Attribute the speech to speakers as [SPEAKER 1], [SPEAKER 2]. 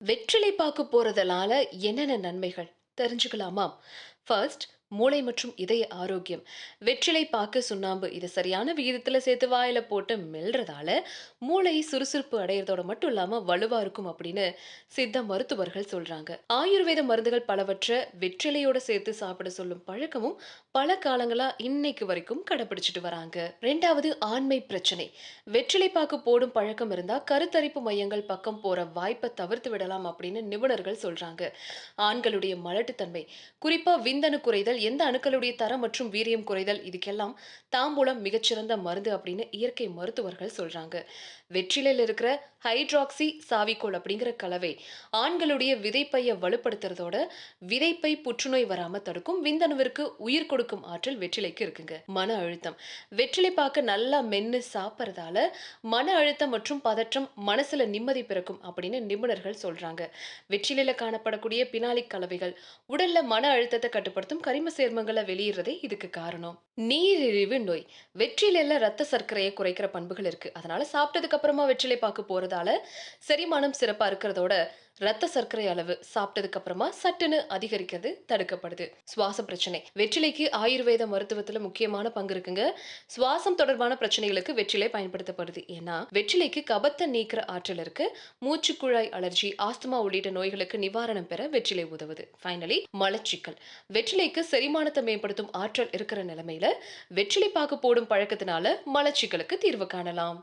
[SPEAKER 1] வெற்றிலை பாக்கு போறதனால என்னென்ன நன்மைகள் தெரிஞ்சுக்கலாமா? ஃபர்ஸ்ட், மூளை மற்றும் இதய ஆரோக்கியம். வெற்றிலை பாக்கு, சுண்ணாம்பு இத சரியான விகிதத்துல சேர்த்து வாயில போட்டு மெல்றதால மூளை சுறுசுறுப்பு அடையறதோட மட்டும் இல்லாம வலுவா இருக்கும் அப்படின்னு சித்த மருத்துவர்கள் சொல்றாங்க. ஆயுர்வேத மருந்துகள் பலவற்ற வெற்றிலையோட சேர்த்து சாப்பிட சொல்லும் பழக்கமும் பல காலங்களா இன்னைக்கு வரைக்கும் கடைபிடிச்சிட்டு வராங்க. 2வது, ஆண்மை பிரச்சனை. வெற்றிலை பாக்கு போடும் பழக்கம் இருந்தா கருத்தரிப்பு மையங்கள் பக்கம் போற வாய்ப்பை தவிர்த்து விடலாம் அப்படின்னு நிபுணர்கள் சொல்றாங்க. ஆண்களுடைய மலட்டுத்தன்மை, குறிப்பா விந்தணு குறைதல், எந்த அணுக்களுடைய தரம் மற்றும் வீரியம் குறைதல், இதுக்கெல்லாம் தாம்பூலம் மிகச்சிறந்த மருந்து அப்படின்னு இயற்கை மருத்துவர்கள் சொல்றாங்க. வெற்றிலையில் இருக்கிற ஹைட்ராக்சி சாவிக்கோல் அப்படிங்கிற கலவை ஆண்களுடைய விதைப்பையை வலுப்படுத்துறதோட விதைப்பை புற்றுநோய் வராம தடுக்கும். விந்தணுவிற்கு உயிர் கொடுக்கும் ஆற்றல் வெற்றிலைக்கு இருக்குங்க. மன அழுத்தம், வெற்றிலை பாக்க நல்லா மென்னு சாப்பிட்றதால மன அழுத்தம் மற்றும் பதற்றம், மனசுல நிம்மதி பிறக்கும் அப்படின்னு நிபுணர்கள் சொல்றாங்க. வெற்றிலையில காணப்படக்கூடிய பினாலிக் கலவைகள் உடல்ல மன அழுத்தத்தை கட்டுப்படுத்தும் கரிம சேர்மங்களை வெளியிடுறதே இதுக்கு காரணம். நீரிழிவு நோய், வெற்றிலையில ரத்த சர்க்கரையை குறைக்கிற பண்புகள் இருக்கு. அதனால சாப்பிட்டதுக்கு அப்புறமா வெற்றிலை பாக்கு போறதால செரிமானம் சிறப்பா இருக்கிறதோட ரத்த சர்க்கரை அளவு சாப்பிட்டதுக்கு அப்புறமா சட்டுன்னு அதிகரிக்கிறது தடுக்கப்படுது. சுவாச பிரச்சனை, வெற்றிலைக்கு ஆயுர்வேத மருத்துவத்துல முக்கியமான பங்கு இருக்குங்க. சுவாசம் தொடர்பான பிரச்சனைகளுக்கு வெற்றிலை பயன்படுத்தப்படுது. ஏன்னா வெற்றிலைக்கு கபத்தை நீக்கிற ஆற்றல் இருக்கு. மூச்சுக்குழாய் அலர்ஜி, ஆஸ்துமா உள்ளிட்ட நோய்களுக்கு நிவாரணம் பெற வெற்றிலை உதவுது. ஃபைனலி, மலச்சிக்கல், வெற்றிலைக்கு செரிமானத்தை மேம்படுத்தும் ஆற்றல் இருக்கிற நிலைமையில வெற்றிலை பாக்கு போடும் பழக்கத்தினால மலச்சிக்கலுக்கு தீர்வு காணலாம்.